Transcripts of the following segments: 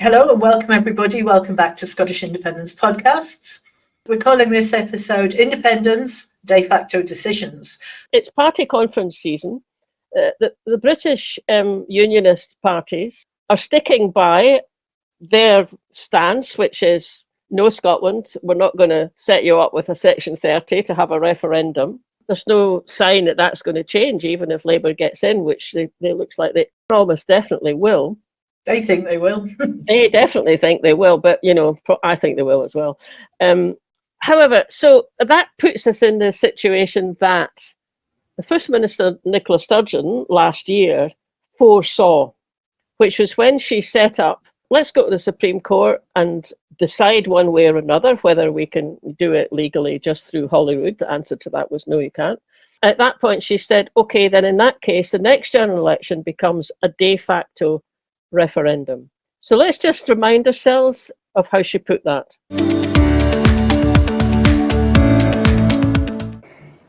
Hello and welcome everybody. Welcome back to Scottish Independence Podcasts. We're calling this episode Independence, De Facto Decisions. It's party conference season. The British Unionist parties are sticking by their stance, which is no Scotland, we're not going to set you up with a Section 30 to have a referendum. There's no sign that that's going to change, even if Labour gets in, which they looks like they almost definitely will. They think they will. They definitely think they will, but, I think they will as well. However, so that puts us in the situation that the First Minister, Nicola Sturgeon, last year foresaw, which was when she set up, let's go to the Supreme Court and decide one way or another whether we can do it legally just through Holyrood. The answer to that was no, you can't. At that point, she said, okay, then in that case, the next general election becomes a de facto referendum. So let's just remind ourselves of how she put that.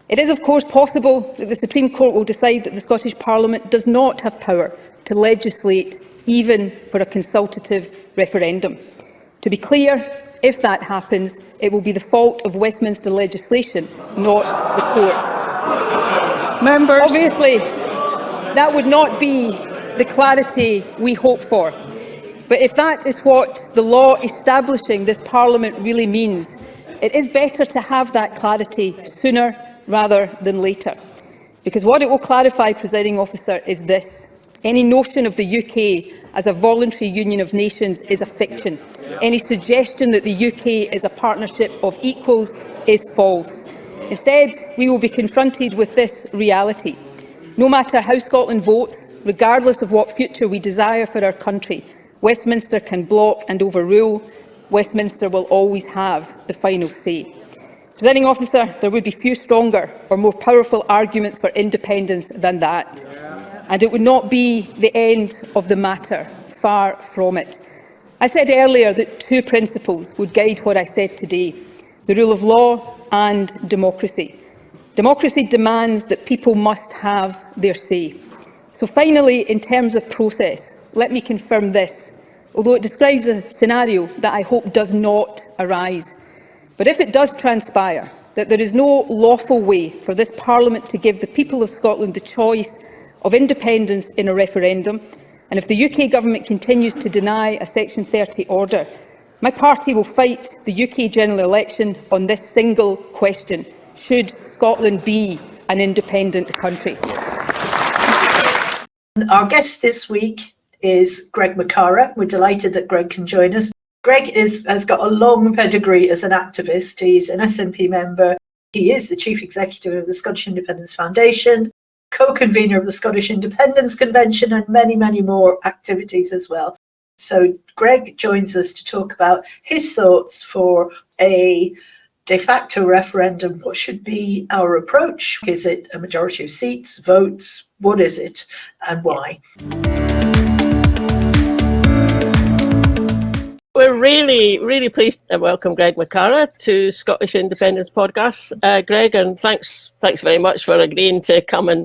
It is, of course, possible that the Supreme Court will decide that the Scottish Parliament does not have power to legislate even for a consultative referendum. To be clear, if that happens, it will be the fault of Westminster legislation, not the court. Members. Obviously, that would not be the clarity we hope for. But if that is what the law establishing this Parliament really means, it is better to have that clarity sooner rather than later. Because what it will clarify, Presiding Officer, is this. Any notion of the UK as a voluntary union of nations is a fiction. Any suggestion that the UK is a partnership of equals is false. Instead, we will be confronted with this reality. No matter how Scotland votes, regardless of what future we desire for our country, Westminster can block and overrule. Westminster will always have the final say. Presiding Officer, there would be few stronger or more powerful arguments for independence than that. And it would not be the end of the matter, far from it. I said earlier that two principles would guide what I said today: the rule of law and democracy. Democracy demands that people must have their say. So finally, in terms of process, let me confirm this, although it describes a scenario that I hope does not arise. But if it does transpire that there is no lawful way for this Parliament to give the people of Scotland the choice of independence in a referendum, and if the UK Government continues to deny a Section 30 order, my party will fight the UK general election on this single question: should Scotland be an independent country? Our guest this week is Greg McCarra. We're delighted that Greg can join us. Greg has got a long pedigree as an activist. He's an SNP member. He is the Chief Executive of the Scottish Independence Foundation, Co-Convenor of the Scottish Independence Convention, and many, many more activities as well. So Greg joins us to talk about his thoughts for a de facto referendum. What should be our approach? Is it a majority of seats, votes? What is it and why? We're really, really pleased to welcome Greg McCarra to Scottish Independence Podcasts. Greg, and thanks very much for agreeing to come and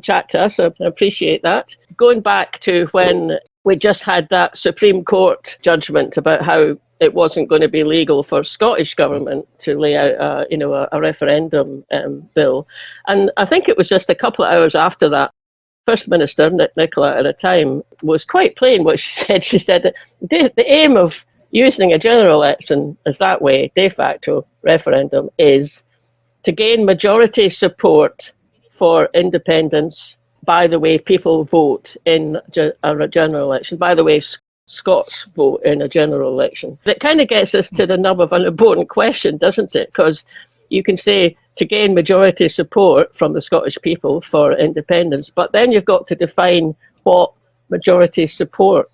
chat to us. I appreciate that. Going back to when we just had that Supreme Court judgment about how it wasn't going to be legal for Scottish Government to lay out a referendum bill, and I think it was just a couple of hours after that, First Minister, Nicola at the time, was quite plain what she said. She said that the aim of using a general election as that way, de facto referendum, is to gain majority support for independence by the way people vote in a general election, by the way Scots vote in a general election. It kind of gets us to the nub of an important question, doesn't it? Because you can say to gain majority support from the Scottish people for independence, but then you've got to define what majority support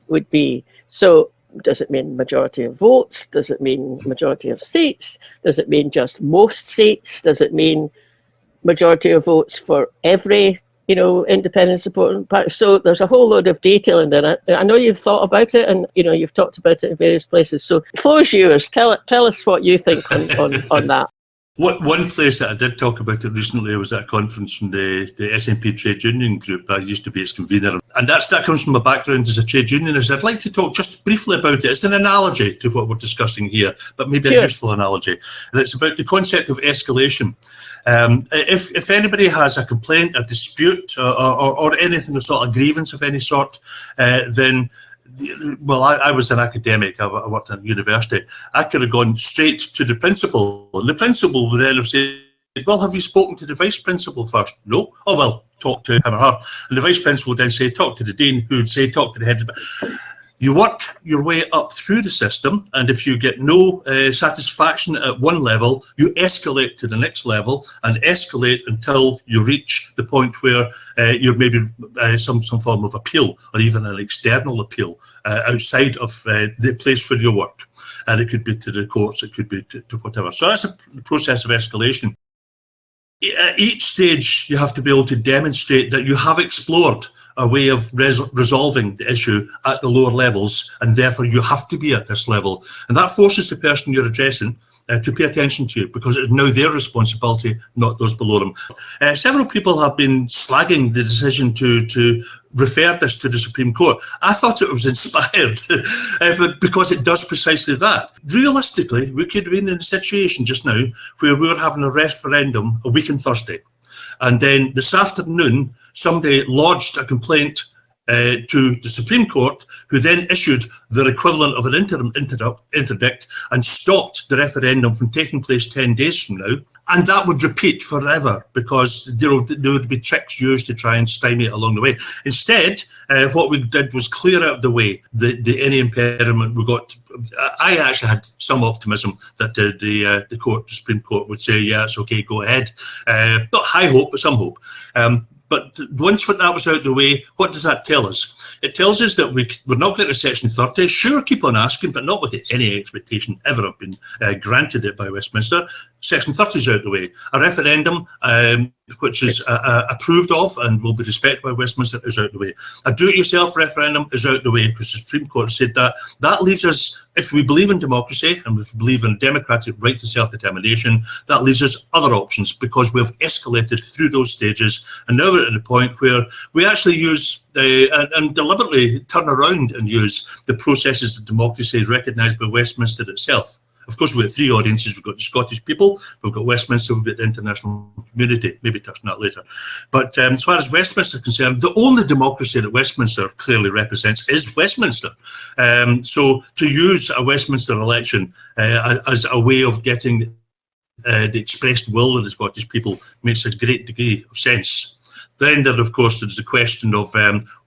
would be. So does it mean majority of votes? Does it mean majority of seats? Does it mean just most seats? Does it mean majority of votes for every independent support party? So there's a whole load of detail in there. I know you've thought about it, and you've talked about it in various places. So floor's yours. Tell us what you think on that. One place that I did talk about it recently, I was at a conference from the SNP Trade Union group. I used to be its convener, and that comes from my background as a trade unionist. I'd like to talk just briefly about it. It's an analogy to what we're discussing here, but maybe a useful analogy. And it's about the concept of escalation. If anybody has a complaint, a dispute, or anything, a sort of grievance of any sort, then, well, I was an academic, I worked at university. I could have gone straight to the principal, and the principal would then have said, well, have you spoken to the vice principal first? No. Oh, well, talk to him or her. And the vice principal would then say, talk to the dean, who would say, talk to the head of the... You work your way up through the system, and if you get no satisfaction at one level, you escalate to the next level and escalate until you reach the point where you're maybe some form of appeal, or even an external appeal outside of the place where you work. And it could be to the courts, it could be to whatever. So that's a process of escalation. At each stage, you have to be able to demonstrate that you have explored a way of resolving the issue at the lower levels, and therefore you have to be at this level. And that forces the person you're addressing to pay attention to you, because it's now their responsibility, not those below them. Several people have been slagging the decision to refer this to the Supreme Court. I thought it was inspired because it does precisely that. Realistically, we could be in a situation just now where we were having a referendum a week on Thursday. And then this afternoon, somebody lodged a complaint to the Supreme Court, who then issued their equivalent of an interdict and stopped the referendum from taking place 10 days from now. And that would repeat forever, because there would be tricks used to try and stymie it along the way. Instead, what we did was clear out of the way any impediment we got. I actually had some optimism that the Supreme Court would say, yeah, it's okay, go ahead. Not high hope, but some hope. But once that was out of the way, what does that tell us? It tells us that we're not getting to Section 30. Sure, keep on asking, but not with any expectation ever have been granted it by Westminster. Section 30 is out of the way. A referendum, which is approved of and will be respected by Westminster, is out of the way. A do-it-yourself referendum is out of the way, because the Supreme Court said that. That leaves us, if we believe in democracy and if we believe in democratic right to self-determination, that leaves us other options, because we've escalated through those stages. And now we're at the point where we actually use and deliberately turn around and use the processes of democracy recognised by Westminster itself. Of course, we've got three audiences. We've got the Scottish people, we've got Westminster, we've got the international community, maybe touch on that later. But as far as Westminster is concerned, the only democracy that Westminster clearly represents is Westminster. So to use a Westminster election as a way of getting the expressed will of the Scottish people makes a great degree of sense. Then there, of course, is the question of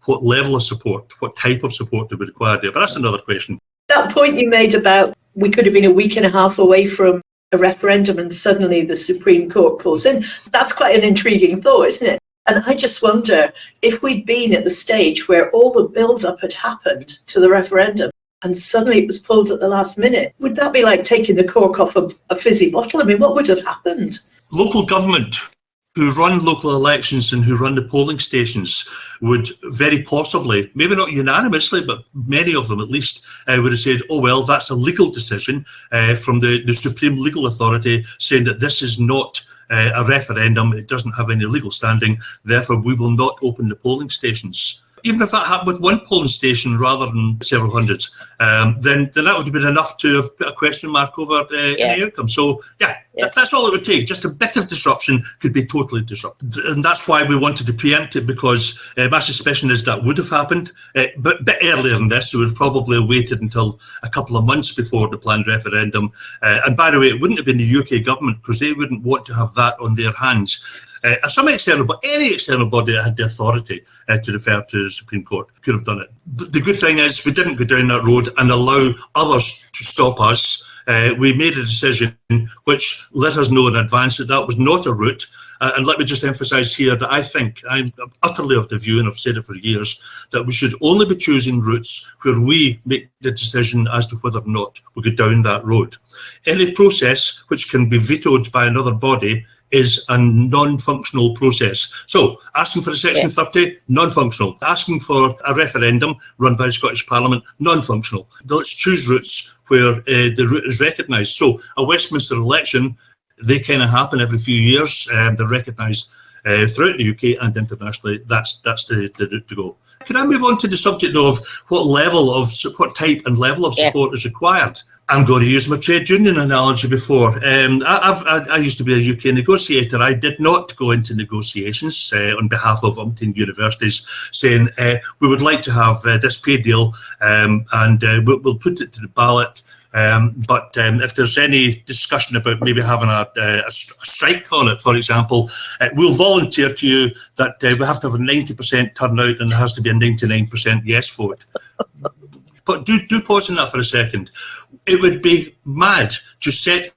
what level of support, what type of support do we require there. But that's another question. That point you made about we could have been a week and a half away from a referendum and suddenly the Supreme Court calls in, that's quite an intriguing thought, isn't it? And I just wonder if we'd been at the stage where all the build-up had happened to the referendum and suddenly it was pulled at the last minute, would that be like taking the cork off a fizzy bottle? I mean, what would have happened? Local government who run local elections and who run the polling stations would very possibly, maybe not unanimously, but many of them at least, would have said, oh, well, that's a legal decision from the Supreme Legal Authority saying that this is not a referendum, it doesn't have any legal standing, therefore we will not open the polling stations. Even if that happened with one polling station rather than several hundreds, then that would have been enough to have put a question mark over any outcome. So, that's all it would take. Just a bit of disruption could be totally disrupted. And that's why we wanted to preempt it, because my suspicion is that would have happened. But a bit earlier than this, we would have probably waited until a couple of months before the planned referendum. And by the way, it wouldn't have been the UK government, because they wouldn't want to have that on their hands. Some external, but any external body that had the authority to refer to the Supreme Court could have done it. But the good thing is we didn't go down that road and allow others to stop us. We made a decision which let us know in advance that that was not a route. And let me just emphasise here that I think, I'm utterly of the view, and I've said it for years, that we should only be choosing routes where we make the decision as to whether or not we go down that road. Any process which can be vetoed by another body is a non-functional process. So, asking for a Section 30, non-functional. Asking for a referendum run by the Scottish Parliament, non-functional. Let's choose routes where the route is recognised. So, a Westminster election They kind of happen every few years. They're recognised throughout the UK and internationally. That's the route to go. Can I move on to the subject of what type and level of support is required? I'm going to use my trade union analogy before. I used to be a UK negotiator. I did not go into negotiations on behalf of umpteen universities saying we would like to have this pay deal and we'll put it to the ballot. But if there's any discussion about maybe having a strike on it, for example, we'll volunteer to you that we have to have a 90% turnout and there has to be a 99% yes vote. But do pause on that for a second. It would be mad to set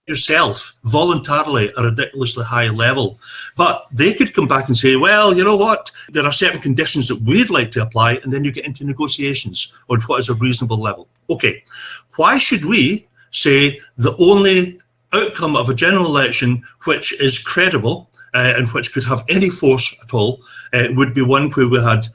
yourself voluntarily at a ridiculously high level. But they could come back and say, well, you know what, there are certain conditions that we'd like to apply, and then you get into negotiations on what is a reasonable level. Okay, why should we say the only outcome of a general election which is credible and which could have any force at all would be one where we had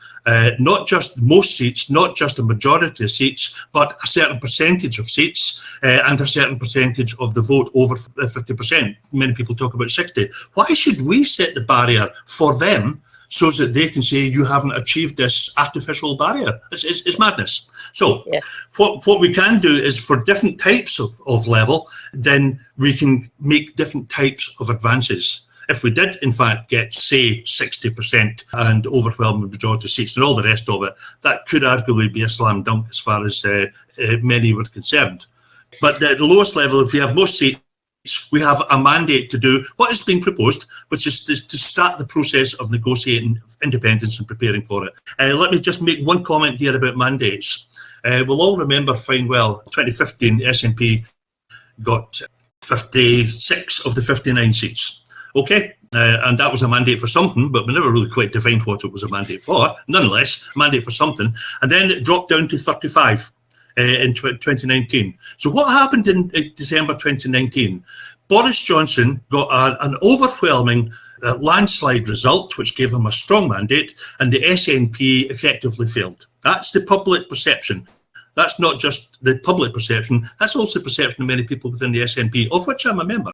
not just most seats, not just a majority of seats, but a certain percentage of seats and a certain percentage of the vote over 50%. Many people talk about 60. Why should we set the barrier for them so that they can say you haven't achieved this artificial barrier? It's madness. So what we can do is for different types of level, then we can make different types of advances. If we did, in fact, get, say, 60% and overwhelming majority of seats and all the rest of it, that could arguably be a slam dunk as far as many were concerned. But at the lowest level, if we have most seats, we have a mandate to do what is being proposed, which is to start the process of negotiating independence and preparing for it. Let me just make one comment here about mandates. We'll all remember fine well, 2015, SNP got 56 of the 59 seats. Okay, and that was a mandate for something, but we never really quite defined what it was a mandate for. Nonetheless, a mandate for something. And then it dropped down to 35 in 2019. So what happened in December 2019? Boris Johnson got an overwhelming landslide result, which gave him a strong mandate, and the SNP effectively failed. That's the public perception. That's not just the public perception, that's also the perception of many people within the SNP, of which I'm a member.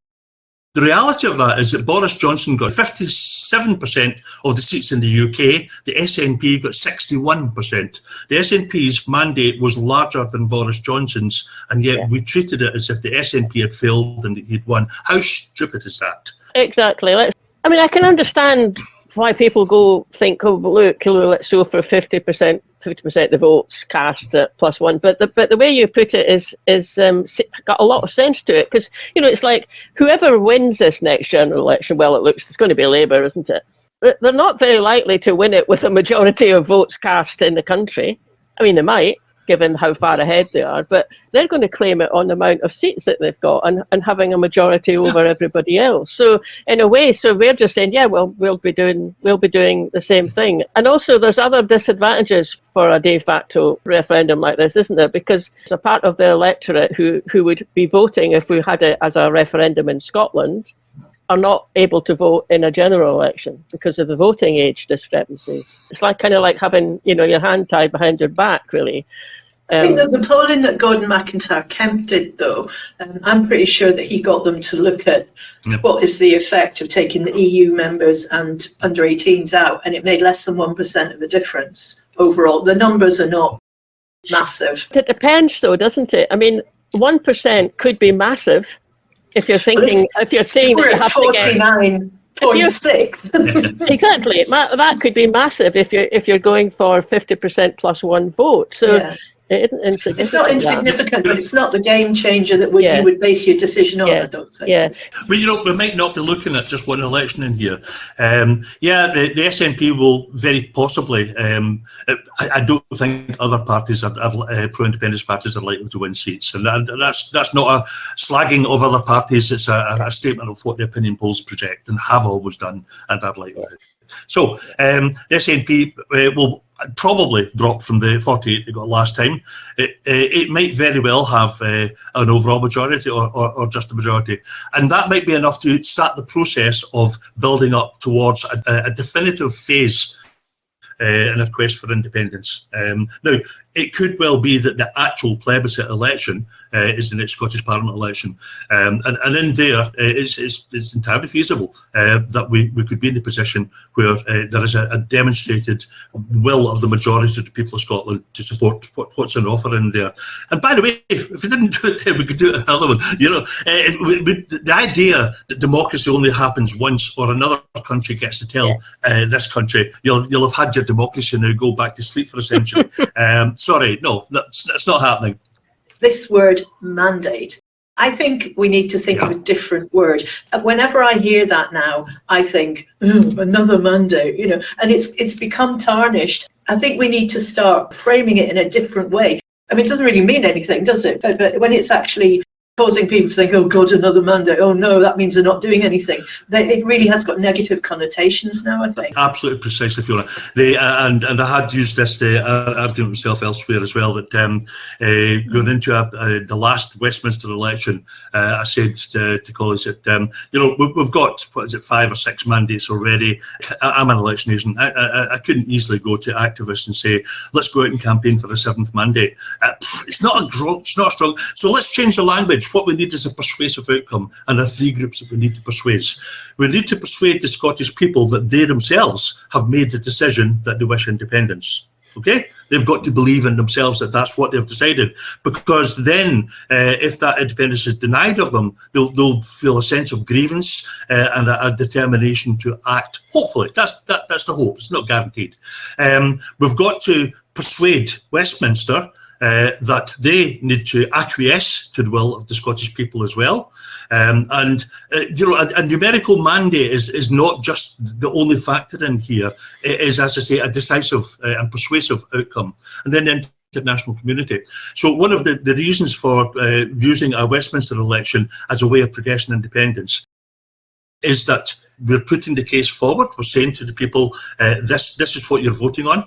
The reality of that is that Boris Johnson got 57% of the seats in the UK, the SNP got 61%. The SNP's mandate was larger than Boris Johnson's, and yet we treated it as if the SNP had failed and he'd won. How stupid is that? Exactly. I can understand why people think, oh, look, let's go for 50% of the votes cast at +1. But the way you put it is got a lot of sense to it, because it's like whoever wins this next general election, well, it looks it's going to be Labour, isn't it? They're not very likely to win it with a majority of votes cast in the country. I mean, they might, given how far ahead they are, but they're going to claim it on the amount of seats that they've got and having a majority over everybody else. So in a way, we're just saying, yeah, well, we'll be doing the same thing. And also there's other disadvantages for a de facto referendum like this, isn't there? Because there's a part of the electorate who would be voting if we had it as a referendum in Scotland are not able to vote in a general election because of the voting age discrepancies. It's kind of like having, your hand tied behind your back, really. I think that the polling that Gordon McIntyre-Kemp did, though, I'm pretty sure that he got them to look at what is the effect of taking the EU members and under 18s out, and it made less than 1% of a difference overall. The numbers are not massive. It depends, though, doesn't it? I mean, 1% could be massive. If you're thinking, if you're saying that you have to get 49.6, exactly, that could be massive if you're going for 50% plus one vote. So it's not insignificant, but it's not the game changer that you would base your decision on. I don't think. Well, we might not be looking at just one election in here. The SNP will very possibly. I don't think other parties, pro-independence parties, are likely to win seats, and that's not a slagging of other parties. It's a statement of what the opinion polls project and have always done, and are likely. So the SNP will probably drop from the 48 they got last time. It might very well have an overall majority or just a majority, and that might be enough to start the process of building up towards a definitive phase in a quest for independence. Now, it could well be that the actual plebiscite election is the next Scottish Parliament election. And in there, it's entirely feasible that we could be in the position where there is a demonstrated will of the majority of the people of Scotland to support what's on offer in there. And by the way, if we didn't do it there, we could do it another one. You know, the idea that democracy only happens once, or another country gets to tell this country, you'll have had your democracy now, go back to sleep for a century. Sorry, no, that's not happening. This word mandate, I think we need to think of a different word. Whenever I hear that now, I think, another mandate, you know, and it's become tarnished. I think we need to start framing it in a different way. I mean, it doesn't really mean anything, does it? But when it's actually causing people to think, oh God, another mandate, oh no, that means they're not doing anything. It really has got negative connotations now, I think. Absolutely, precisely, Fiona. And I had used this argument myself elsewhere as well, that going into the last Westminster election, I said to colleagues that, you know, we've got, 5 or 6 mandates already. I'm an election agent. I couldn't easily go to activists and say, let's go out and campaign for a 7th mandate. It's not strong. So let's change the language. What we need is a persuasive outcome, and there are 3 groups that we need to persuade. We need to persuade the Scottish people that they themselves have made the decision that they wish independence. Okay, they've got to believe in themselves that that's what they've decided, because then if that independence is denied of them, they'll feel a sense of grievance and a determination to act. Hopefully, that's the hope. It's not guaranteed. We've got to persuade Westminster that they need to acquiesce to the will of the Scottish people as well. You know, a numerical mandate is not just the only factor in here. It is, as I say, a decisive and persuasive outcome. And then the international community. So one of the reasons for using a Westminster election as a way of progressing independence is that we're putting the case forward. We're saying to the people, this is what you're voting on.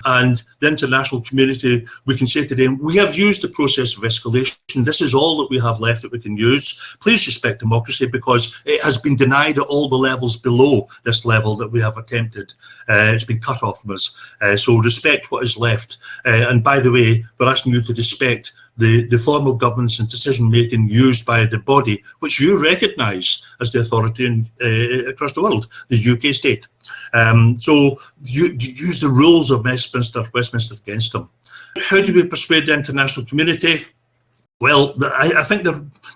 And the international community, we can say to them, we have used the process of escalation. This is all that we have left that we can use. Please respect democracy, because it has been denied at all the levels below this level that we have attempted. It's been cut off from us. So respect what is left. And by the way, we're asking you to respect the form of governance and decision-making used by the body, which you recognise as the authority across the world, the UK state. So you use the rules of Westminster against them. How do we persuade the international community? Well, I think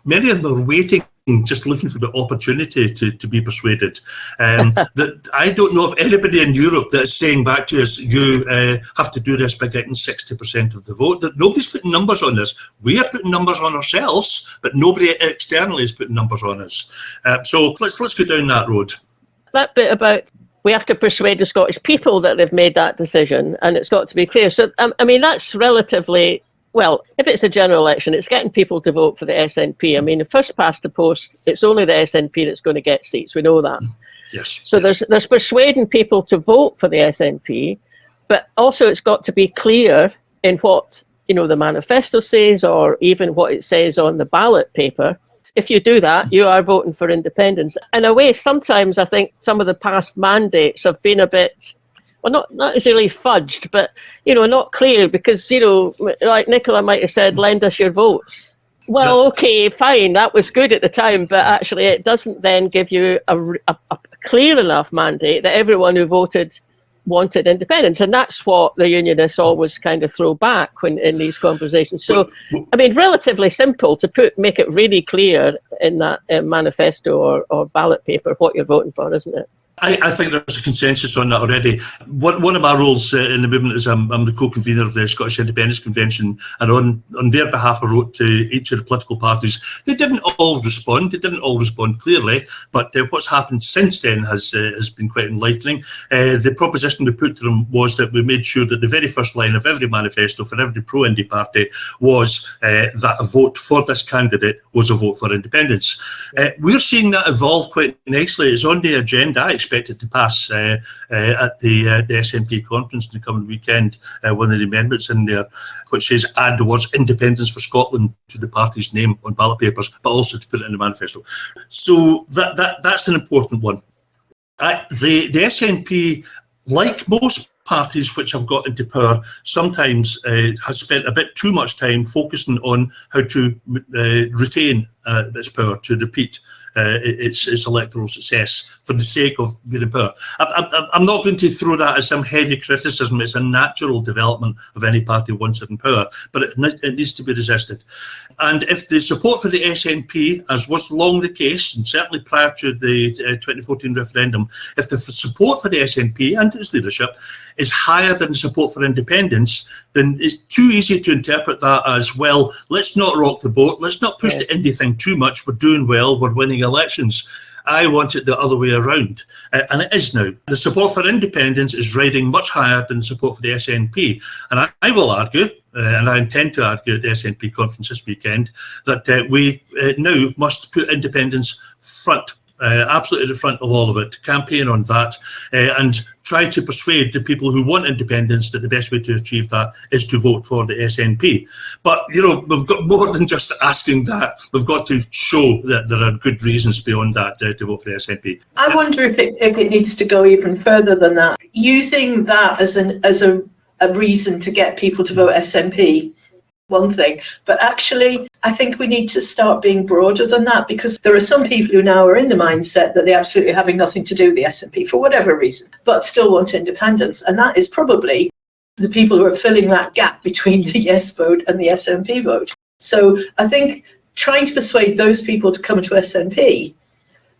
many of them are waiting, just looking for the opportunity to be persuaded. That I don't know of anybody in Europe that is saying back to us, you have to do this by getting 60% of the vote. That nobody's putting numbers on this. We are putting numbers on ourselves, but nobody externally is putting numbers on us. So let's go down that road. That bit about we have to persuade the Scottish people that they've made that decision, and it's got to be clear. So, I mean, that's relatively, well, if it's a general election, it's getting people to vote for the SNP. I mean, first past the post, it's only the SNP that's going to get seats. We know that. Yes. So there's persuading people to vote for the SNP, but also it's got to be clear in what, you know, the manifesto says, or even what it says on the ballot paper. If you do that, you are voting for independence. In a way, sometimes I think some of the past mandates have been a bit, well, not necessarily fudged, but, you know, not clear, because, you know, like Nicola might have said, lend us your votes. Well, okay, fine, that was good at the time, but actually it doesn't then give you a clear enough mandate that everyone who voted wanted independence, and that's what the Unionists always kind of throw back when in these conversations. So, I mean, relatively simple to make it really clear in that manifesto or ballot paper what you're voting for, isn't it? I think there's a consensus on that already. One of my roles in the movement is I'm the co-convenor of the Scottish Independence Convention, and on their behalf I wrote to each of the political parties. They didn't all respond. They didn't all respond clearly, but what's happened since then has been quite enlightening. The proposition we put to them was that we made sure that the very first line of every manifesto for every pro-Indy party was that a vote for this candidate was a vote for independence. We're seeing that evolve quite nicely. It's on the agenda. I expect it to pass at the SNP conference in the coming weekend. One of the amendments in there, which says add the words independence for Scotland to the party's name on ballot papers, but also to put it in the manifesto. So that's an important one. The SNP, like most parties which have got into power sometimes has spent a bit too much time focusing on how to retain its power, to repeat its electoral success for the sake of being in power. I'm not going to throw that as some heavy criticism. It's a natural development of any party once it's in power, but it needs to be resisted. And if the support for the SNP, as was long the case, and certainly prior to the 2014 referendum, if the support for the SNP and its leadership is higher than the support for independence, then it's too easy to interpret that as, well, let's not rock the boat, let's not push the indie thing too much, we're doing well, we're winning elections. I want it the other way around, and it is now. The support for independence is riding much higher than support for the SNP, and I will argue, and I intend to argue at the SNP conference this weekend, that we now must put independence front, absolutely the front of all of it, campaign on that, and try to persuade the people who want independence that the best way to achieve that is to vote for the SNP. But, you know, we've got more than just asking that. We've got to show that there are good reasons beyond that to vote for the SNP. I wonder if it needs to go even further than that. Using that as a reason to get people to vote SNP, one thing, but actually I think we need to start being broader than that, because there are some people who now are in the mindset that they're absolutely having nothing to do with the SNP for whatever reason, but still want independence, and that is probably the people who are filling that gap between the yes vote and the SNP vote. So I think trying to persuade those people to come to SNP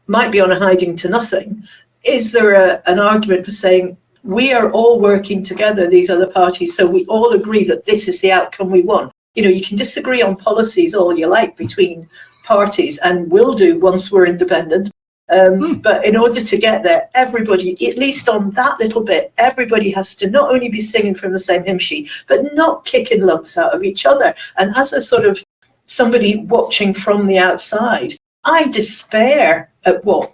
might be on a hiding to nothing. Is there an argument for saying, we are all working together, these other parties, so we all agree that this is the outcome we want? You know, you can disagree on policies all you like between parties, and will do once we're independent. But in order to get there, everybody, at least on that little bit, everybody has to not only be singing from the same hymn sheet, but not kicking lumps out of each other. And as a sort of somebody watching from the outside, I despair at what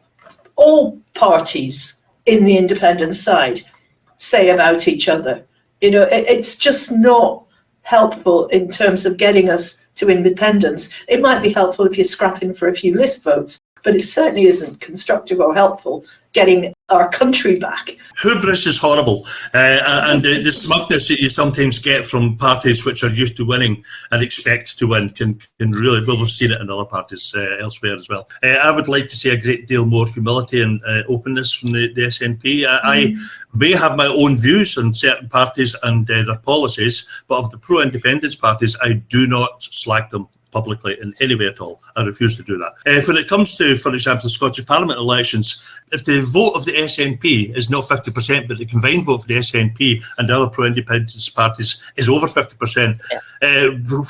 all parties in the independent side say about each other. You know, it's just not helpful in terms of getting us to independence. It might be helpful if you're scrapping for a few list votes, but it certainly isn't constructive or helpful getting our country back. Hubris is horrible, and the smugness that you sometimes get from parties which are used to winning and expect to win can really, well, we've seen it in other parties elsewhere as well. I would like to see a great deal more humility and openness from the SNP. I may have my own views on certain parties and their policies, but of the pro-independence parties, I do not slag them publicly in any way at all. I refuse to do that. When it comes to, for example, the Scottish Parliament elections, if the vote of the SNP is not 50%, but the combined vote for the SNP and the other pro-independence parties is over 50%,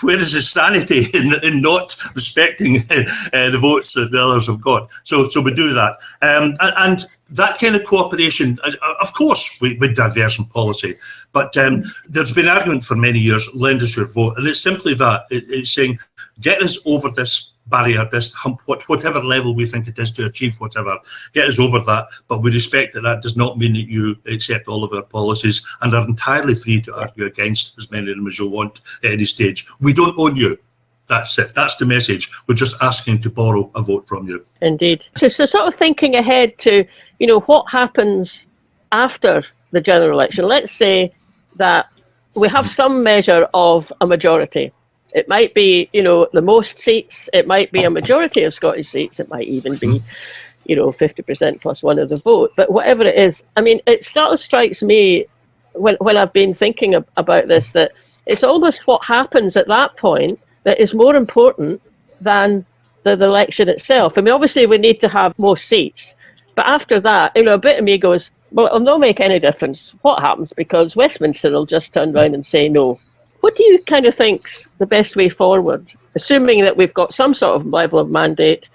where is the sanity in not respecting the votes that the others have got? So we do that. And that kind of cooperation, of course, with diversion policy, but there's been argument for many years, lend us your vote, and it's simply that. It's saying, get us over this barrier, this hump, whatever level we think it is to achieve whatever, get us over that, but we respect that does not mean that you accept all of our policies and are entirely free to argue against as many of them as you want at any stage. We don't own you. That's it. That's the message. We're just asking to borrow a vote from you. Indeed. So sort of thinking ahead to, you know, what happens after the general election. Let's say that we have some measure of a majority. It might be, you know, the most seats. It might be a majority of Scottish seats. It might even be, you know, 50% plus one of the vote. But whatever it is, I mean, it sort of strikes me when I've been thinking about this that it's almost what happens at that point that is more important than the election itself. I mean, obviously we need to have more seats, but after that, you know, a bit of me goes, well, it'll not make any difference what happens, because Westminster will just turn around and say no. What do you kind of think's the best way forward, assuming that we've got some sort of level of mandate,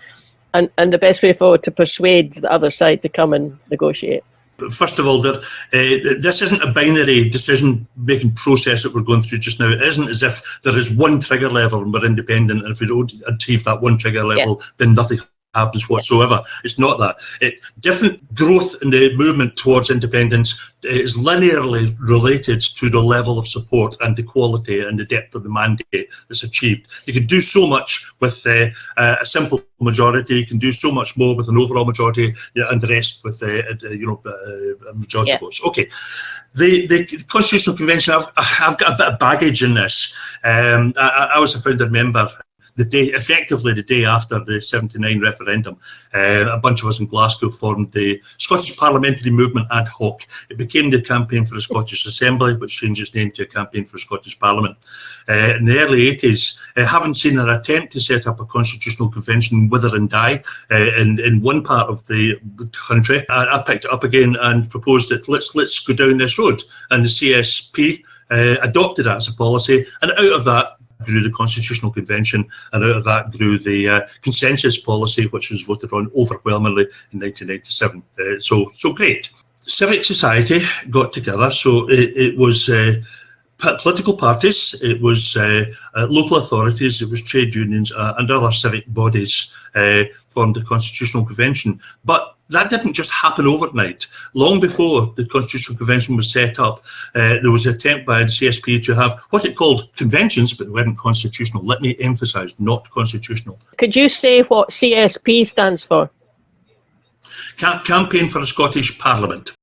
and the best way forward to persuade the other side to come and negotiate? First of all, this isn't a binary decision-making process that we're going through just now. It isn't as if there is one trigger level and we're independent, and if we don't achieve that one trigger level, then nothing happens whatsoever. It's not that. Different growth in the movement towards independence is linearly related to the level of support and the quality and the depth of the mandate that's achieved. You can do so much with a simple majority. You can do so much more with an overall majority, and the rest with a majority votes. Okay, the Constitutional Convention. I've got a bit of baggage in this. I was a founder member. Effectively the day after the 79 referendum, a bunch of us in Glasgow formed the Scottish Parliamentary Movement ad hoc. It became the Campaign for the Scottish Assembly, which changed its name to a Campaign for Scottish Parliament. In the early 80s, having seen an attempt to set up a constitutional convention wither and die in one part of the country, I picked it up again and proposed that let's go down this road. And the CSP adopted that as a policy, and out of that grew the Constitutional Convention, and out of that grew the consensus policy, which was voted on overwhelmingly in 1997. So great. Civic society got together, so it was political parties, it was local authorities, it was trade unions and other civic bodies formed the Constitutional Convention. But that didn't just happen overnight. Long before the Constitutional Convention was set up, there was an attempt by the CSP to have what it called conventions, but they weren't constitutional. Let me emphasise, not constitutional. Could you say what CSP stands for? Campaign for a Scottish Parliament.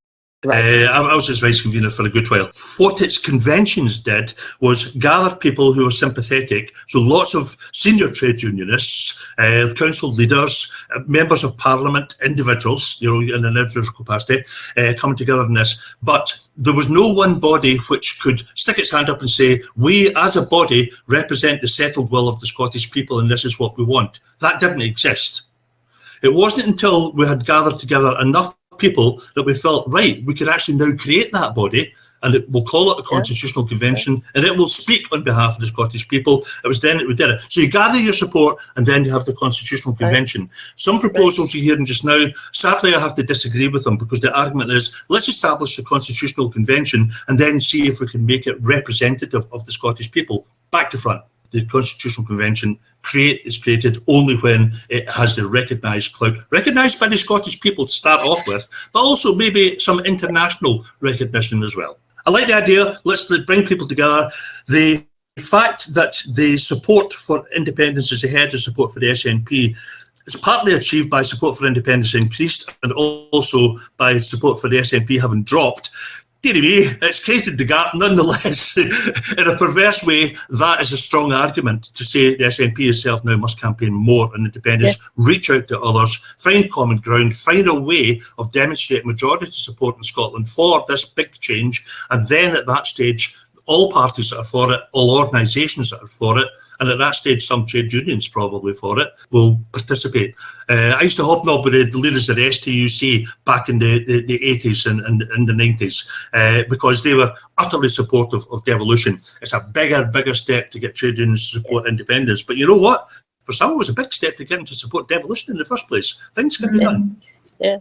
Right. I was its vice convener for a good while. What its conventions did was gather people who were sympathetic. So lots of senior trade unionists, council leaders, members of parliament, individuals, in an individual capacity, coming together in this. But there was no one body which could stick its hand up and say, we as a body represent the settled will of the Scottish people and this is what we want. That didn't exist. It wasn't until we had gathered together enough people that we felt, right, we could actually now create that body, and we'll call it a Constitutional Convention, and it will speak on behalf of the Scottish people. It was then that we did it. So you gather your support, and then you have the Constitutional Convention. Some proposals you're hearing just now, sadly I have to disagree with them, because the argument is, let's establish a Constitutional Convention and then see if we can make it representative of the Scottish people. Back to front. The Constitutional Convention is created only when it has the recognised clout, recognised by the Scottish people to start off with, but also maybe some international recognition as well. I like the idea, let's bring people together. The fact that the support for independence is ahead of support for the SNP is partly achieved by support for independence increased, and also by support for the SNP having dropped. Dear me, it's created the gap nonetheless. In a perverse way, that is a strong argument to say the SNP itself now must campaign more on independence, reach out to others, find common ground, find a way of demonstrating majority support in Scotland for this big change, and then at that stage, all parties that are for it, all organisations that are for it, and at that stage some trade unions probably for it, will participate. I used to hobnob with the leaders of the STUC back in the 80s and the 90s because they were utterly supportive of devolution. It's a bigger step to get trade unions to support independence. But you know what? For some it was a big step to get them to support devolution in the first place. Things can be done. Yeah.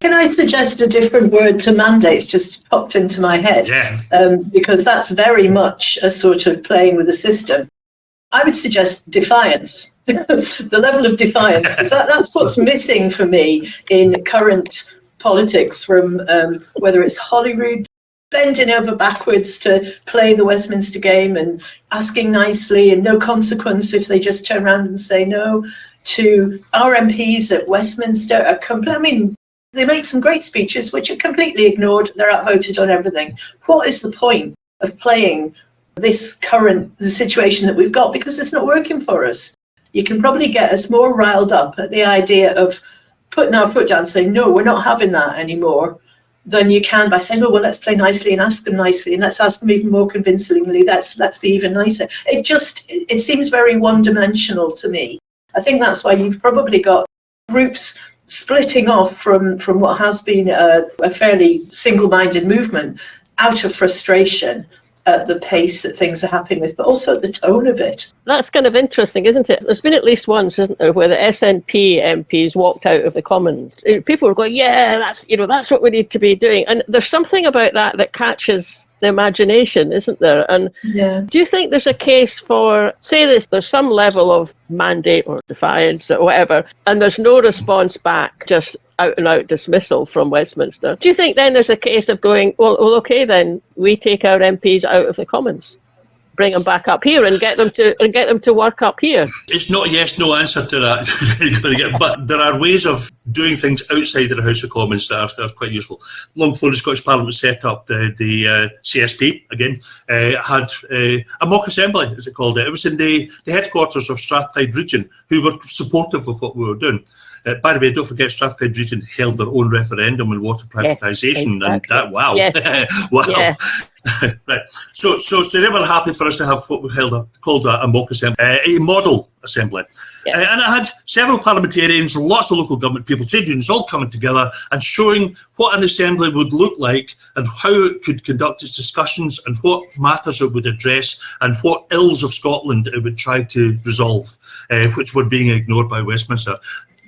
Can I suggest a different word to mandates? Just popped into my head, because that's very much a sort of playing with the system. I would suggest defiance, the level of defiance, because that's what's missing for me in current politics, from whether it's Holyrood bending over backwards to play the Westminster game and asking nicely and no consequence if they just turn around and say no, to our MPs at Westminster are they make some great speeches which are completely ignored. They're outvoted on everything. What is the point of playing the situation that we've got, because it's not working for us? You can probably get us more riled up at the idea of putting our foot down and saying, no, we're not having that anymore, than you can by saying, oh, well, let's play nicely and ask them nicely, and let's ask them even more convincingly. Let's be even nicer. It seems very one-dimensional to me. I think that's why you've probably got groups splitting off from what has been a fairly single-minded movement out of frustration at the pace that things are happening with, but also the tone of it. That's kind of interesting, isn't it? There's been at least once, isn't there, where the SNP MPs walked out of the Commons. People were going, yeah, that's what we need to be doing. And there's something about that catches the imagination, isn't there? And do you think there's a case for, say there's some level of mandate or defiance or whatever, and there's no response back, just out and out dismissal from Westminster. Do you think then there's a case of going, well, okay, then we take our MPs out of the Commons, bring them back up here and get them to work up here? It's not a yes, no answer to that. But there are ways of doing things outside of the House of Commons that are quite useful. Long before the Scottish Parliament set up, the CSP, again, had a mock assembly, as it called it. It was in the headquarters of Strathclyde Region, who were supportive of what we were doing. By the way, don't forget Strathclyde Region held their own referendum on water privatisation, yes, exactly. And that, wow, yes. wow. Yeah. Right. So they were happy for us to have what we called a mock assembly, a model assembly. Yeah. And it had several parliamentarians, lots of local government people, trade unions all coming together and showing what an assembly would look like and how it could conduct its discussions and what matters it would address and what ills of Scotland it would try to resolve, which were being ignored by Westminster.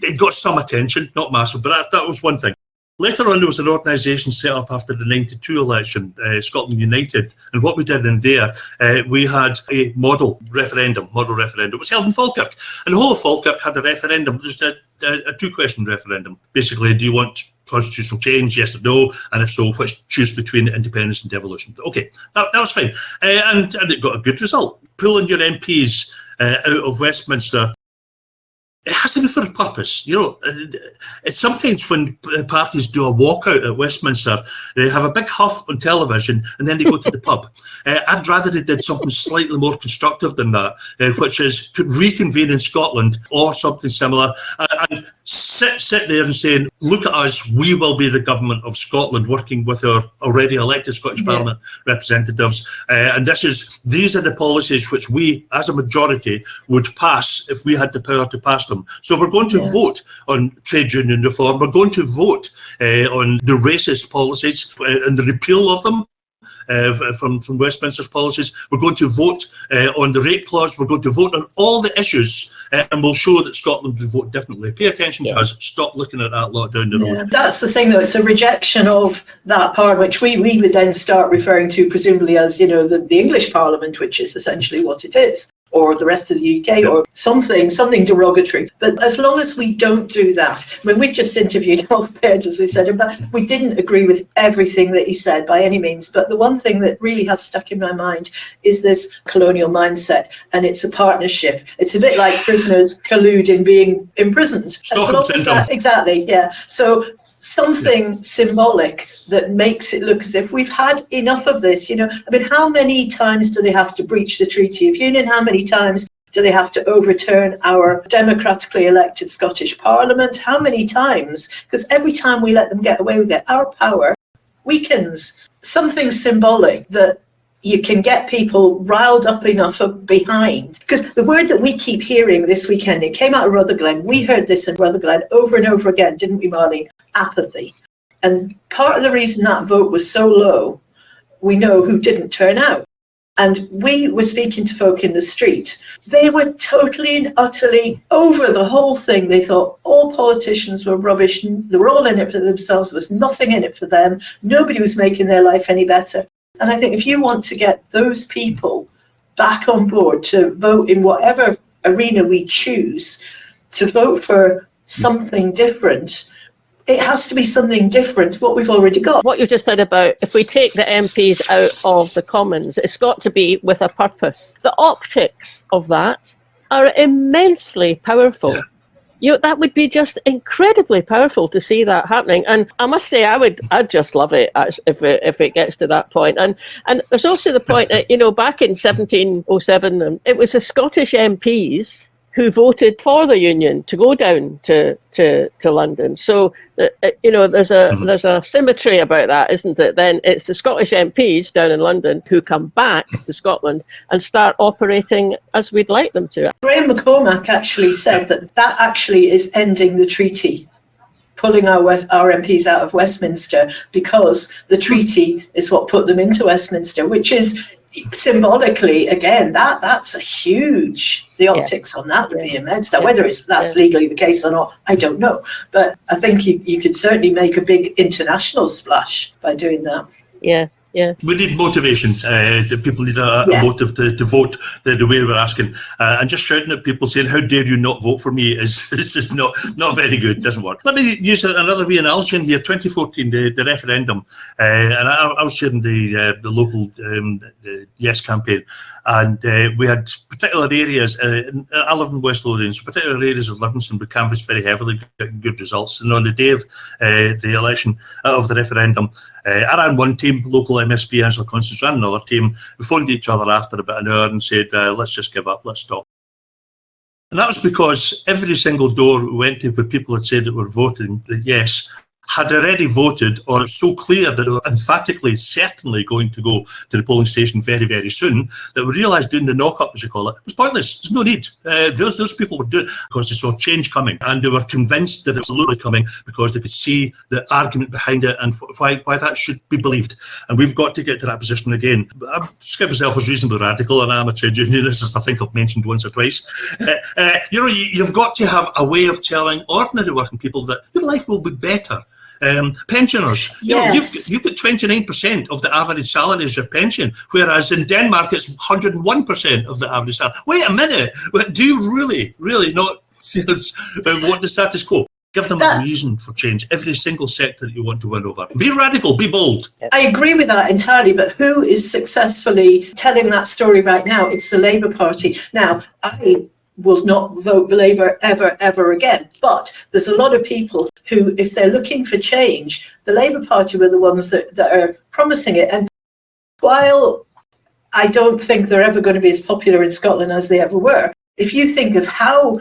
It got some attention, not massive, but that was one thing. Later on, there was an organisation set up after the 92 election, Scotland United, and what we did in there, we had a model referendum. It was held in Falkirk, and the whole of Falkirk had a referendum. It was a two-question referendum. Basically, do you want constitutional change, yes or no, and if so, choose between independence and devolution. Okay, that was fine, and it got a good result. Pulling your MPs out of Westminster, it has to be for a purpose. You know, it's sometimes when parties do a walkout at Westminster, they have a big huff on television and then they go to the pub. I'd rather they did something slightly more constructive than that, which is could reconvene in Scotland or something similar and sit there and saying, look at us, we will be the government of Scotland working with our already elected Scottish Parliament representatives. And these are the policies which we, as a majority, would pass if we had the power to pass them. So we're going to vote on trade union reform. We're going to vote on the racist policies and the repeal of them. From Westminster's policies. We're going to vote on the rape clause. We're going to vote on all the issues and we'll show that Scotland will vote differently. Pay attention to us. Stop looking at that lot down the road. That's the thing, though. It's a rejection of that part, which we would then start referring to presumably as, you know, the English Parliament, which is essentially what it is, or the rest of the UK, or something derogatory. But as long as we don't do that, I mean, we've just interviewed Almond, as we said, but we didn't agree with everything that he said by any means. But the one thing that really has stuck in my mind is this colonial mindset, and it's a partnership. It's a bit like prisoners collude in being imprisoned. Stockholm syndrome. Exactly, yeah. So something symbolic that makes it look as if we've had enough of this. You know, I mean, how many times do they have to breach the Treaty of Union? How many times do they have to overturn our democratically elected Scottish Parliament? How many times? Because every time we let them get away with it, our power weakens. Something symbolic that you can get people riled up enough behind. Because the word that we keep hearing this weekend, it came out of Rutherglen. We heard this in Rutherglen over and over again, didn't we, Marlene? Apathy. And part of the reason that vote was so low, we know who didn't turn out. And we were speaking to folk in the street. They were totally and utterly over the whole thing. They thought all politicians were rubbish. They were all in it for themselves. There was nothing in it for them. Nobody was making their life any better. And I think if you want to get those people back on board to vote in whatever arena we choose, to vote for something different, it has to be something different to what we've already got. What you just said about if we take the MPs out of the Commons, it's got to be with a purpose. The optics of that are immensely powerful. Yeah. That would be just incredibly powerful to see that happening. And I must say, I'd just love it if it gets to that point. And there's also the point that, you know, back in 1707, it was the Scottish MPs who voted for the union to go down to London. So, you know, there's a symmetry about that, isn't it? Then it's the Scottish MPs down in London who come back to Scotland and start operating as we'd like them to. Graham McCormack actually said that actually is ending the treaty, pulling our MPs out of Westminster, because the treaty is what put them into Westminster, which is symbolically, again, that's a huge, the optics on that would be immense. Now, whether that's legally the case or not, I don't know. But I think you could certainly make a big international splash by doing that. Yeah. Yeah. We need motivation. People need a motive to vote the way we're asking. And just shouting at people saying, how dare you not vote for me is just not very good. It doesn't work. Let me use another wee analogy in here. 2014, the referendum. And I was chairing the local the Yes campaign. And we had particular areas, I live in West Lothian, so particular areas of Livingston we canvassed very heavily, getting good results. And on the day of the election, of the referendum, I ran one team, local MSP Angela Constance ran another team. We phoned each other after about an hour and said, let's just give up, let's stop. And that was because every single door we went to where people had said that were voting that yes, had already voted, or it's so clear that they were emphatically, certainly going to go to the polling station very, very soon, that we realised doing the knock-up, as you call it, was pointless. There's no need. Those people were doing it because they saw change coming, and they were convinced that it was absolutely coming because they could see the argument behind it and why that should be believed. And we've got to get to that position again. I describe myself as reasonably radical, and I'm a trade unionist, as I think I've mentioned once or twice. You've got to have a way of telling ordinary working people that your life will be better. Pensioners, yes. you've got 29% of the average salary as your pension, whereas in Denmark it's 101% of the average salary. Wait a minute, do you really not want the status quo? Give them a reason for change. Every single sector that you want to win over. Be radical, be bold. I agree with that entirely, but who is successfully telling that story right now? It's the Labour Party. Now, I will not vote Labour ever again. But there's a lot of people who, if they're looking for change, the Labour Party were the ones that are promising it. And while I don't think they're ever going to be as popular in Scotland as they ever were, if you think of how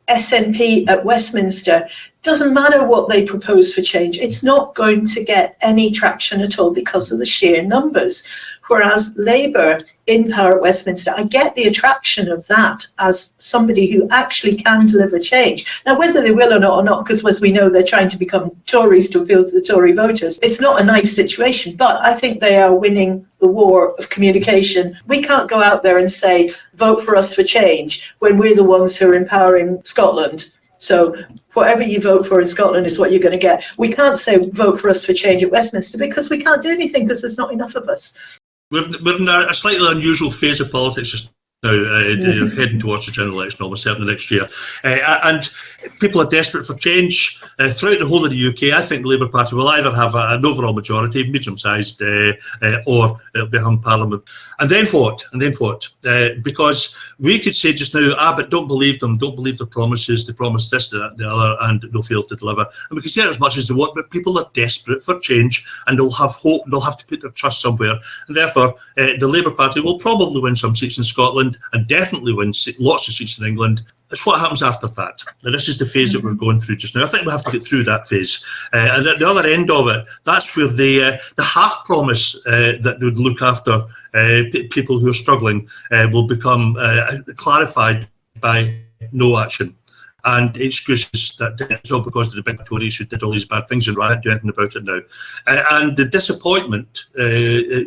SNP at Westminster, doesn't matter what they propose for change, it's not going to get any traction at all because of the sheer numbers. Whereas Labour in power at Westminster, I get the attraction of that as somebody who actually can deliver change. Now, whether they will or not, because as we know, they're trying to become Tories to appeal to the Tory voters, it's not a nice situation, but I think they are winning the war of communication. We can't go out there and say, vote for us for change, when we're the ones who are empowering Scotland. So whatever you vote for in Scotland is what you're going to get. We can't say vote for us for change at Westminster because we can't do anything because there's not enough of us. We're in a slightly unusual phase of politics just now, heading towards the general election, almost certainly next year. And people are desperate for change. Throughout the whole of the UK, I think the Labour Party will either have an overall majority, medium-sized, or it'll be hung parliament. And then what? Because we could say just now, but don't believe them, don't believe their promises, they promise this, that, the other, and they'll fail to deliver. And we can say it as much as they want, but people are desperate for change, and they'll have hope, and they'll have to put their trust somewhere. And therefore, the Labour Party will probably win some seats in Scotland, and definitely win lots of seats in England. It's what happens after that. Now, this is the phase that we're going through just now. I think we have to get through that phase. And at the other end of it, that's where the half promise that would look after people who are struggling will become clarified by no action. And excuses that it's all because of the big Tories who did all these bad things and I can't do anything about it now. And the disappointment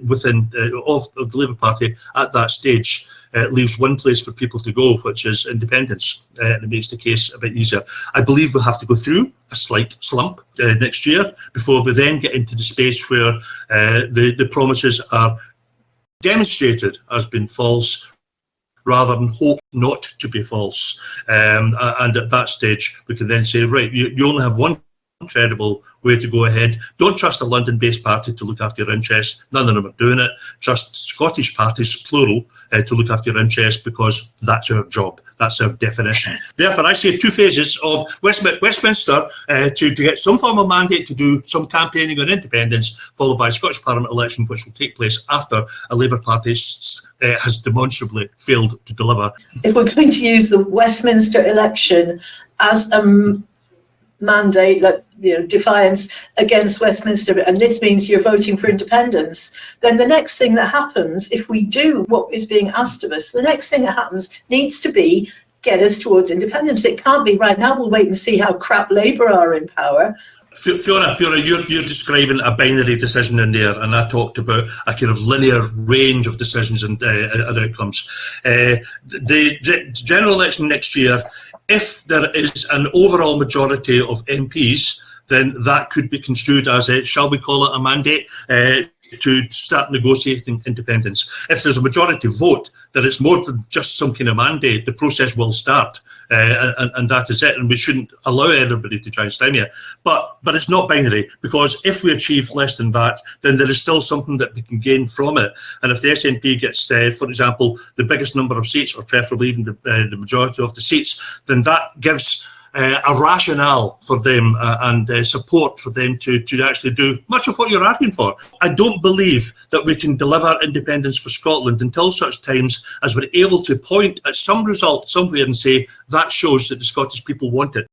within of the Labour Party at that stage leaves one place for people to go, which is independence. And it makes the case a bit easier. I believe we'll have to go through a slight slump next year before we then get into the space where the promises are demonstrated as being false, rather than hope not to be false. And at that stage, we can then say, right, you only have one credible way to go ahead. Don't trust a London-based party to look after your interests. None of them are doing it. Trust Scottish parties, plural, to look after your interests because that's our job. That's our definition. Therefore, I say two phases of Westminster to get some form of mandate to do some campaigning on independence, followed by a Scottish Parliament election, which will take place after a Labour Party has demonstrably failed to deliver. If we're going to use the Westminster election as a mandate, defiance against Westminster, and this means you're voting for independence, then the next thing that happens, if we do what is being asked of us, the next thing that happens needs to be get us towards independence. It can't be right now, we'll wait and see how crap Labour are in power. Fiona, you're describing a binary decision in there, and I talked about a kind of linear range of decisions and outcomes. The general election next year, if there is an overall majority of MPs, then that could be construed as a, shall we call it a mandate? to start negotiating independence. If there's a majority vote that it's more than just some kind of mandate, the process will start, and that is it. And we shouldn't allow everybody to try and stymie it. But it's not binary, because if we achieve less than that, then there is still something that we can gain from it. And if the SNP gets, for example, the biggest number of seats, or preferably even the majority of the seats, then that gives a rationale for them and support for them to actually do much of what you're arguing for. I don't believe that we can deliver independence for Scotland until such times as we're able to point at some result somewhere and say that shows that the Scottish people want it.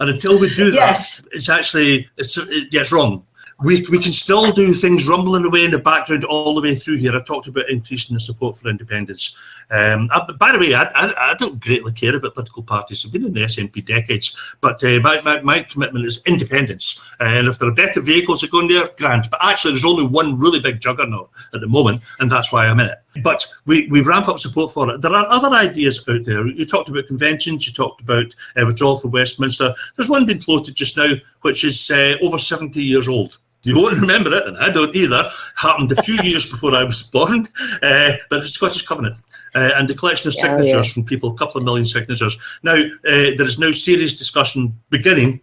And until we do that, it's wrong. We can still do things rumbling away in the background all the way through here. I talked about increasing the support for independence. By the way, I don't greatly care about political parties. I've been in the SNP decades, but my commitment is independence. And if there are better vehicles that go in there, grand. But actually, there's only one really big juggernaut at the moment, and that's why I'm in it. But we ramp up support for it. There are other ideas out there. You talked about conventions. You talked about withdrawal from Westminster. There's one being floated just now, which is over 70 years old. You won't remember it, and I don't either. Happened a few years before I was born, but it's Scottish Covenant. And the collection of signatures from people, a couple of million signatures. Now, there is now serious discussion beginning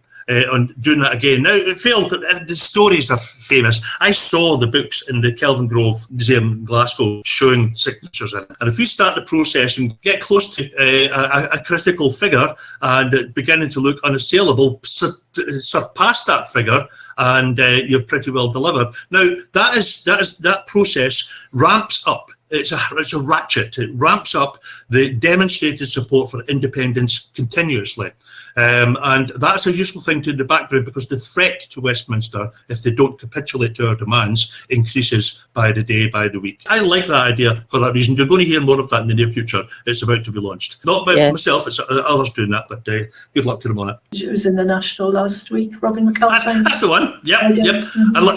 on doing that again. Now, it failed. The stories are famous. I saw the books in the Kelvin Grove Museum in Glasgow showing signatures in. And if we start the process and get close to a critical figure and beginning to look unassailable, surpass that figure, and you've pretty well delivered. Now, that process ramps up. It's a ratchet. It ramps up the demonstrated support for independence continuously. And that's a useful thing to in the background, because the threat to Westminster, if they don't capitulate to our demands, increases by the day, by the week. I like that idea for that reason. You're going to hear more of that in the near future. It's about to be launched. Not by myself, it's others doing that, but good luck to them on it. It was in the National last week, Robin McCarra. That's the one. Yep. Mm-hmm. I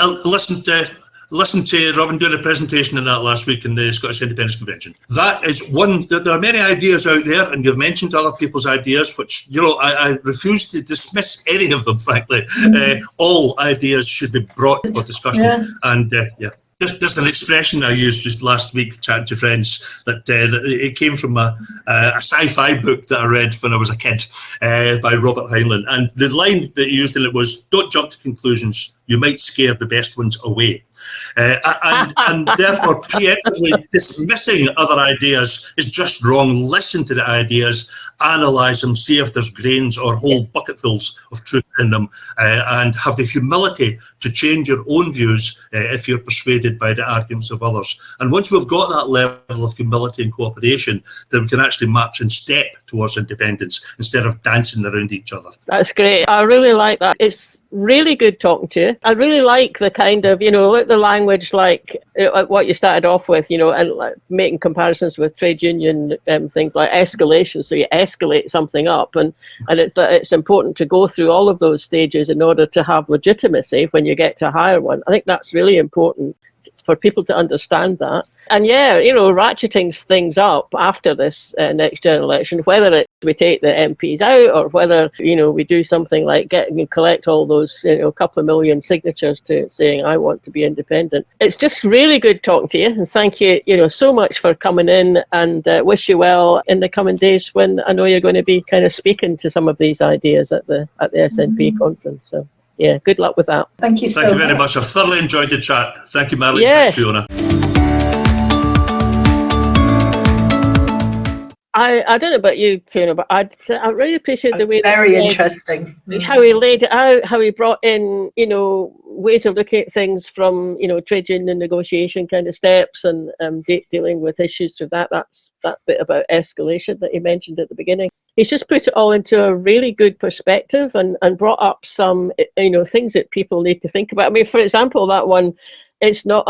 listened to Robin doing a presentation on that last week in the Scottish Independence Convention. That is one. There are many ideas out there, and you've mentioned other people's ideas, which, I refuse to dismiss any of them, frankly. All ideas should be brought for discussion. And There's an expression I used just last week chatting to friends that it came from a sci-fi book that I read when I was a kid by Robert Heinlein. And the line that he used in it was, "Don't jump to conclusions. You might scare the best ones away." And therefore preemptively dismissing other ideas is just wrong. Listen to the ideas, analyse them, see if there's grains or whole bucketfuls of truth in them, and have the humility to change your own views if you're persuaded by the arguments of others. And once we've got that level of humility and cooperation, then we can actually march in step towards independence instead of dancing around each other. That's great. I really like that. It's really good talking to you. I really like the kind of, the language, like what you started off with, and like making comparisons with trade union things like escalation. So you escalate something up, and it's important to go through all of those stages in order to have legitimacy when you get to a higher one. I think that's really important for people to understand that. And ratcheting things up after this next general election, whether we take the MPs out or whether, we do something like collect all those, couple of million signatures to saying, I want to be independent. It's just really good talking to you. And thank you, so much for coming in, and wish you well in the coming days when I know you're going to be kind of speaking to some of these ideas at the SNP conference. So. Yeah, good luck with that. Thank you so much. Thank you very much. I've thoroughly enjoyed the chat. Thank you, Marley. Yes. Thanks, Fiona. I don't know about you, Fiona, but I really appreciate the way very interesting how he laid it out, how he brought in, ways of looking at things from, trade union negotiation kind of steps and dealing with issues to that bit about escalation that he mentioned at the beginning. He's just put it all into a really good perspective and brought up some, things that people need to think about. I mean, for example, that one, it's not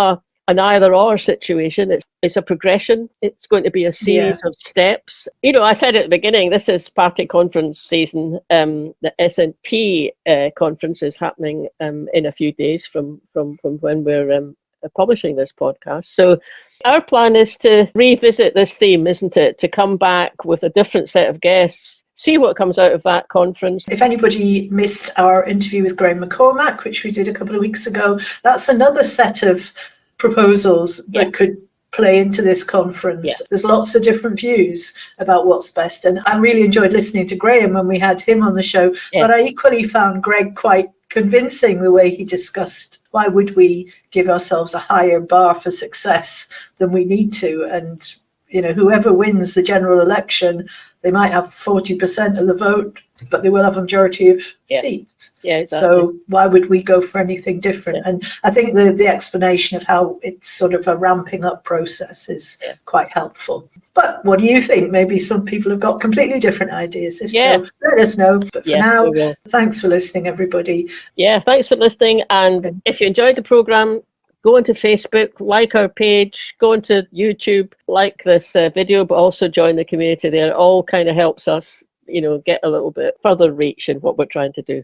an either or situation. It's a progression. It's going to be a series of steps. I said at the beginning, this is party conference season. The SNP conference is happening in a few days from when we're publishing this podcast. So our plan is to revisit this theme, isn't it? To come back with a different set of guests, see what comes out of that conference. If anybody missed our interview with Greg McCormack, which we did a couple of weeks ago, that's another set of proposals that could play into this conference. Yeah. There's lots of different views about what's best. And I really enjoyed listening to Graham when we had him on the show. Yeah. But I equally found Greg quite convincing the way he discussed why would we give ourselves a higher bar for success than we need to. And, you know, whoever wins the general election, they might have 40% of the vote, but they will have a majority of seats. Yeah, exactly. So why would we go for anything different? Yeah. And I think the explanation of how it's sort of a ramping up process is quite helpful. But what do you think? Maybe some people have got completely different ideas. If so, let us know. But for now, thanks for listening, everybody. Yeah, thanks for listening. And if you enjoyed the programme, go onto Facebook, like our page, go onto YouTube, like this video, but also join the community there. It all kind of helps us, you know, get a little bit further reach in what we're trying to do.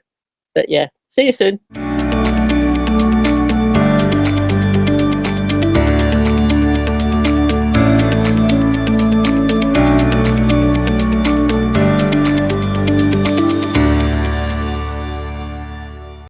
But yeah, see you soon.